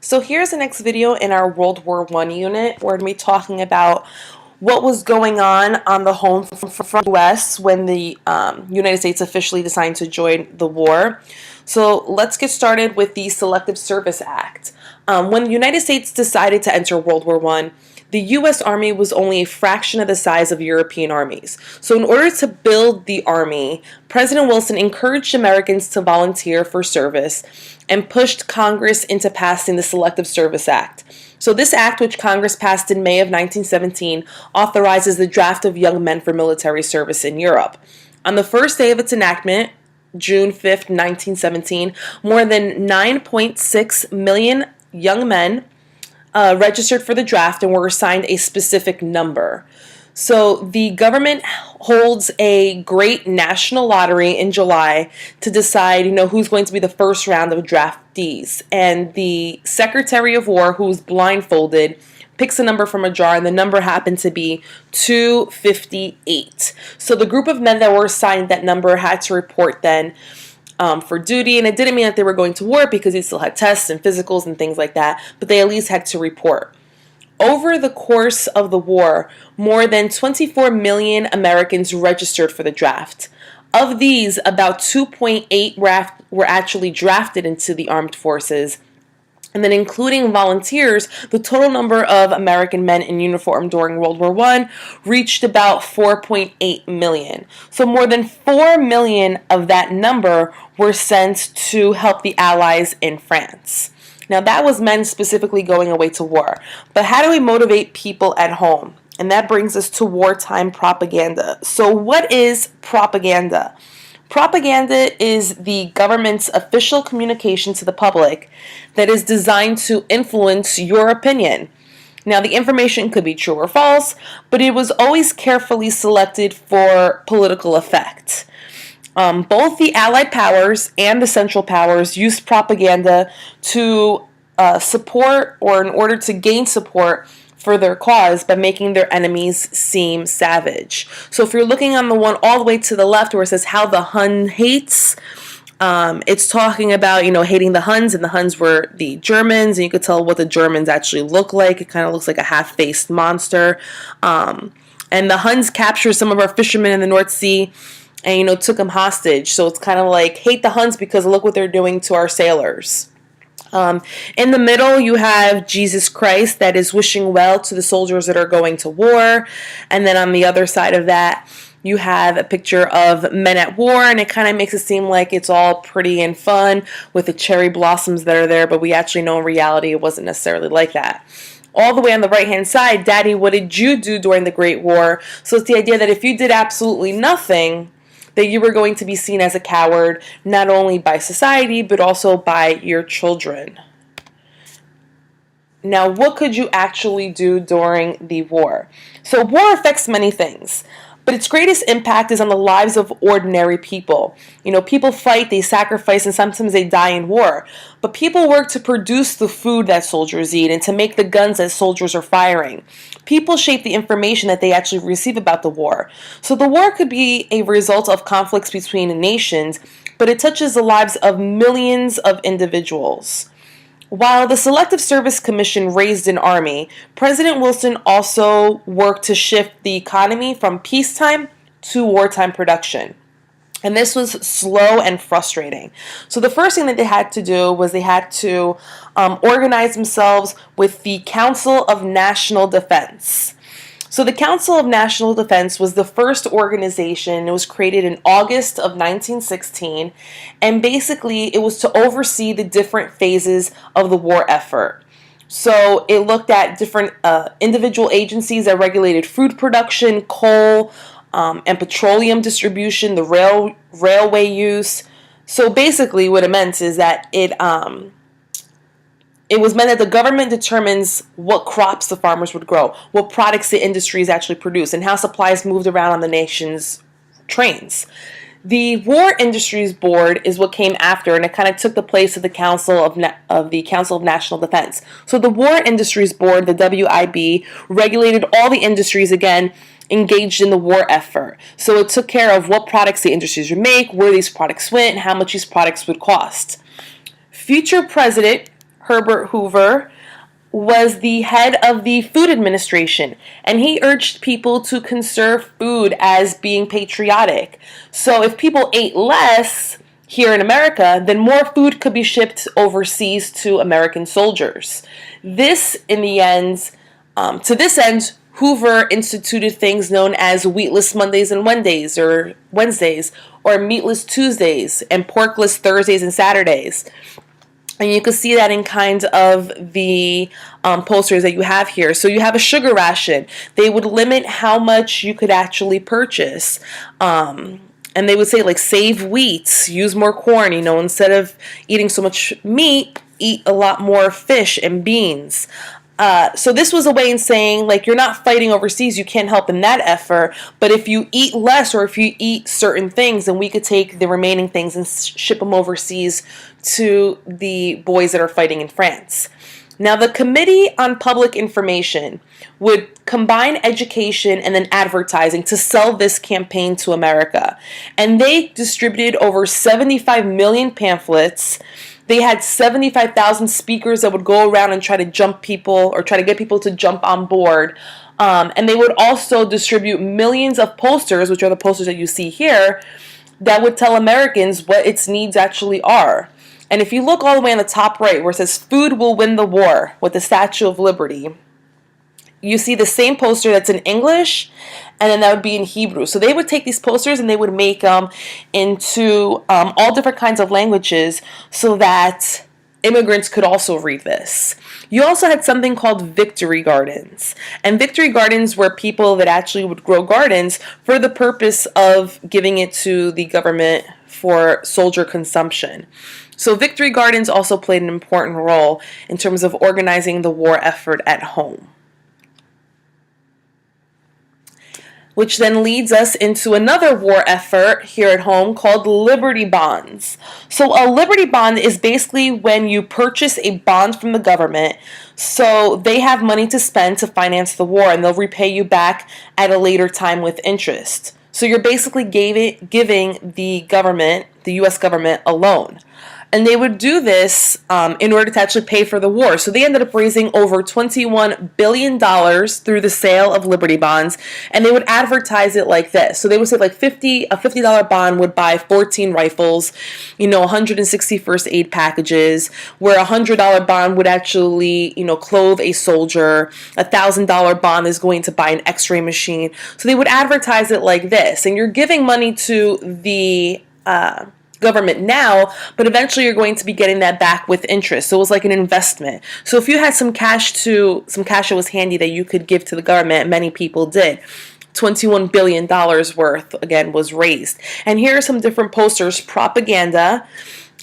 So here's the next video in our World War I unit. We're going to be talking about what was going on the home front U.S. when the United States officially decided to join the war. So let's get started with the Selective Service Act. When the United States decided to enter World War I, the U.S. Army was only a fraction of the size of European armies. So in order to build the Army, President Wilson encouraged Americans to volunteer for service and pushed Congress into passing the Selective Service Act. So this act, which Congress passed in May of 1917, authorizes the draft of young men for military service in Europe. On the first day of its enactment, June 5th, 1917, more than 9.6 million young men registered for the draft and were assigned a specific number. So the government holds a great national lottery in July to decide, who's going to be the first round of draftees. And the Secretary of War, who's blindfolded, picks a number from a jar, and the number happened to be 258. So the group of men that were assigned that number had to report then for duty, and it didn't mean that they were going to war because they still had tests and physicals and things like that, but they at least had to report. Over the course of the war, more than 24 million Americans registered for the draft. Of these, about 2.8 were actually drafted into the armed forces. And then including volunteers, the total number of American men in uniform during World War I reached about 4.8 million. So more than 4 million of that number were sent to help the Allies in France. Now that was men specifically going away to war. But how do we motivate people at home? And that brings us to wartime propaganda. So what is propaganda? Propaganda is the government's official communication to the public that is designed to influence your opinion. Now, the information could be true or false, but it was always carefully selected for political effect. Both the Allied powers and the Central Powers used propaganda to support, or in order to gain support for their cause, by making their enemies seem savage. So if you're looking on the one all the way to the left where it says how the Hun hates, it's talking about, hating the Huns, and the Huns were the Germans, and you could tell what the Germans actually look like. It kind of looks like a half-faced monster. And the Huns captured some of our fishermen in the North Sea and, took them hostage. So it's kind of like, hate the Huns because look what they're doing to our sailors. In the middle, you have Jesus Christ that is wishing well to the soldiers that are going to war. And then on the other side of that, you have a picture of men at war, and it kind of makes it seem like it's all pretty and fun with the cherry blossoms that are there, but we actually know in reality it wasn't necessarily like that. All the way on the right-hand side, Daddy, what did you do during the Great War? So it's the idea that if you did absolutely nothing, that you were going to be seen as a coward, not only by society, but also by your children. Now, what could you actually do during the war? So war affects many things, but its greatest impact is on the lives of ordinary people. People fight, they sacrifice, and sometimes they die in war. But people work to produce the food that soldiers eat and to make the guns that soldiers are firing. People shape the information that they actually receive about the war. So the war could be a result of conflicts between nations, but it touches the lives of millions of individuals. While the Selective Service Commission raised an army, President Wilson also worked to shift the economy from peacetime to wartime production. And this was slow and frustrating. So the first thing that they had to do was they had to organize themselves with the Council of National Defense. So the Council of National Defense was the first organization. It was created in August of 1916, and basically it was to oversee the different phases of the war effort. So it looked at different individual agencies that regulated food production, coal, and petroleum distribution, the railway use. So basically what it meant is that it was meant that the government determines what crops the farmers would grow, what products the industries actually produce, and how supplies moved around on the nation's trains. The War Industries Board is what came after, and it kind of took the place of the Council of National Defense. So the War Industries Board, the WIB, regulated all the industries again engaged in the war effort. So it took care of what products the industries would make, where these products went, and how much these products would cost. Future President Herbert Hoover was the head of the Food Administration, and he urged people to conserve food as being patriotic. So if people ate less here in America, then more food could be shipped overseas to American soldiers. This, in the end, to this end, Hoover instituted things known as wheatless Mondays and Wednesdays, or meatless Tuesdays, and porkless Thursdays and Saturdays. And you can see that in kind of the posters that you have here. So you have a sugar ration. They would limit how much you could actually purchase. And they would say, like, save wheat, use more corn, instead of eating so much meat, eat a lot more fish and beans. So this was a way in saying, like, you're not fighting overseas, you can't help in that effort, but if you eat less or if you eat certain things, then we could take the remaining things and ship them overseas to the boys that are fighting in France. Now, the Committee on Public Information would combine education and then advertising to sell this campaign to America. And they distributed over 75 million pamphlets. They had 75,000 speakers that would go around and try to get people to jump on board. And they would also distribute millions of posters, which are the posters that you see here, that would tell Americans what its needs actually are. And if you look all the way on the top right where it says "Food will win the war" with the Statue of Liberty, you see the same poster that's in English, and then that would be in Hebrew. So they would take these posters and they would make them into all different kinds of languages so that immigrants could also read this. You also had something called victory gardens. And victory gardens were people that actually would grow gardens for the purpose of giving it to the government for soldier consumption. So victory gardens also played an important role in terms of organizing the war effort at home. Which then leads us into another war effort here at home called Liberty Bonds. So a Liberty Bond is basically when you purchase a bond from the government, so they have money to spend to finance the war, and they'll repay you back at a later time with interest. So you're basically giving the government, the U.S. government, a loan. And they would do this in order to actually pay for the war. So they ended up raising over $21 billion through the sale of Liberty Bonds. And they would advertise it like this. So they would say like a $50 bond would buy 14 rifles, 160 first aid packages, where a $100 bond would actually, clothe a soldier. A $1,000 bond is going to buy an x-ray machine. So they would advertise it like this. And you're giving money to the government now, but eventually you're going to be getting that back with interest. So it was like an investment. So if you had some cash that was handy that you could give to the government, many people did. $21 billion worth, again, was raised. And here are some different posters, propaganda,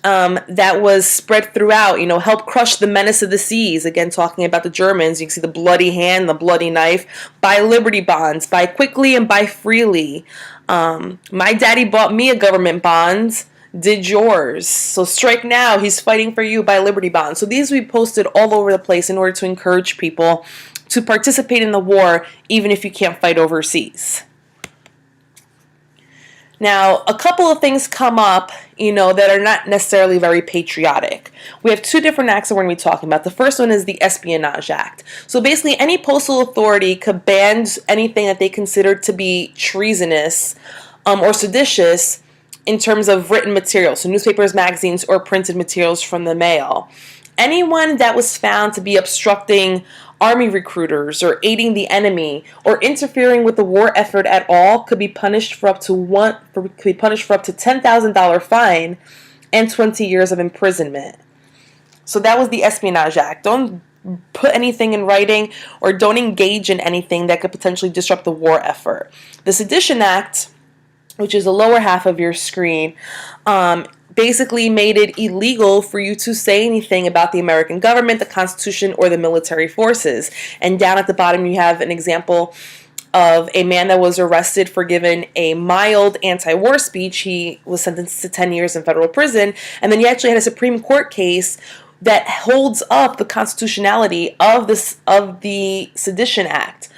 that was spread throughout, help crush the menace of the seas. Again, talking about the Germans, you can see the bloody hand, the bloody knife. Buy Liberty Bonds, buy quickly and buy freely. My daddy bought me a government bond. Did yours. So strike now, he's fighting for you, buy Liberty Bonds. So these we posted all over the place in order to encourage people to participate in the war, even if you can't fight overseas. Now, a couple of things come up, that are not necessarily very patriotic. We have two different acts that we're going to be talking about. The first one is the Espionage Act. So basically, any postal authority could ban anything that they considered to be treasonous or seditious in terms of written materials, so newspapers, magazines, or printed materials from the mail. Anyone that was found to be obstructing army recruiters or aiding the enemy or interfering with the war effort at all could be punished for up to $10,000 fine and 20 years of imprisonment. So that was the Espionage Act. Don't put anything in writing or don't engage in anything that could potentially disrupt the war effort. The Sedition Act, which is the lower half of your screen, basically made it illegal for you to say anything about the American government, the Constitution, or the military forces. And down at the bottom you have an example of a man that was arrested for giving a mild anti-war speech. He was sentenced to 10 years in federal prison, and then you actually had a Supreme Court case that holds up the constitutionality of the Sedition Act.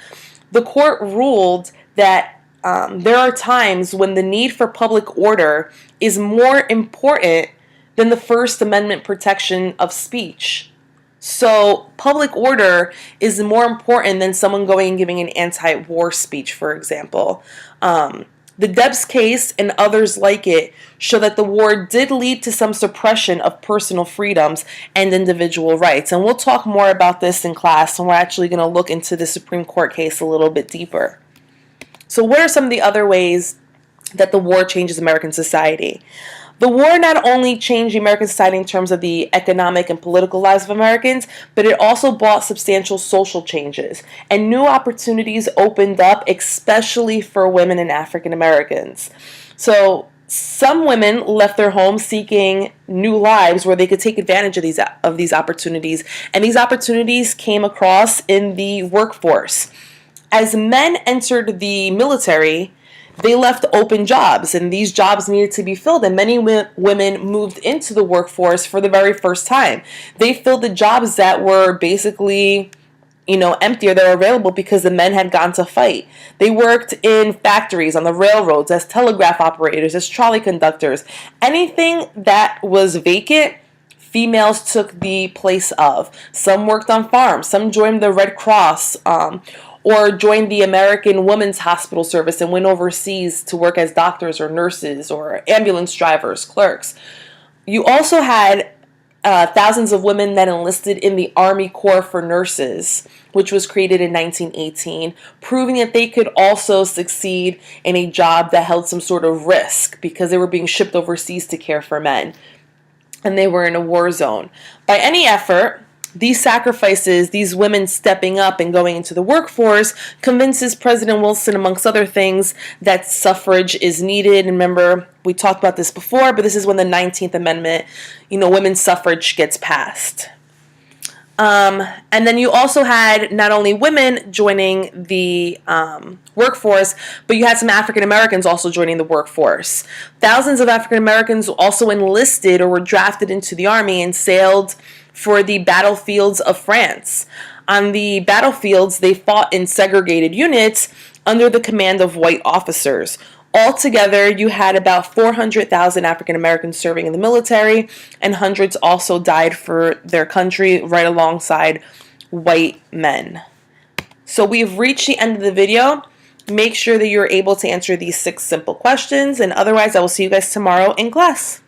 The court ruled that there are times when the need for public order is more important than the First Amendment protection of speech. So public order is more important than someone going and giving an anti-war speech, for example. The Debs case and others like it show that the war did lead to some suppression of personal freedoms and individual rights. And we'll talk more about this in class, and we're actually going to look into the Supreme Court case a little bit deeper. So what are some of the other ways that the war changes American society? The war not only changed American society in terms of the economic and political lives of Americans, but it also brought substantial social changes, and new opportunities opened up, especially for women and African Americans. So some women left their homes seeking new lives where they could take advantage of these opportunities, and these opportunities came across in the workforce. As men entered the military, they left open jobs, and these jobs needed to be filled, and many women moved into the workforce for the very first time. They filled the jobs that were basically, empty, or they were available because the men had gone to fight. They worked in factories, on the railroads, as telegraph operators, as trolley conductors. Anything that was vacant, females took the place of. Some worked on farms, some joined the Red Cross, or joined the American Women's Hospital Service and went overseas to work as doctors or nurses or ambulance drivers, clerks. You also had thousands of women that enlisted in the Army Corps for Nurses, which was created in 1918, proving that they could also succeed in a job that held some sort of risk because they were being shipped overseas to care for men, and they were in a war zone. By any effort, these sacrifices, these women stepping up and going into the workforce, convinces President Wilson, amongst other things, that suffrage is needed. And remember, we talked about this before, but this is when the 19th Amendment, women's suffrage gets passed. And then you also had not only women joining the workforce, but you had some African Americans also joining the workforce. Thousands of African Americans also enlisted or were drafted into the army and sailed for the battlefields of France. On the battlefields, they fought in segregated units under the command of white officers. Altogether, you had about 400,000 African Americans serving in the military, and hundreds also died for their country right alongside white men. So we've reached the end of the video. Make sure that you're able to answer these 6 simple questions, and otherwise I will see you guys tomorrow in class.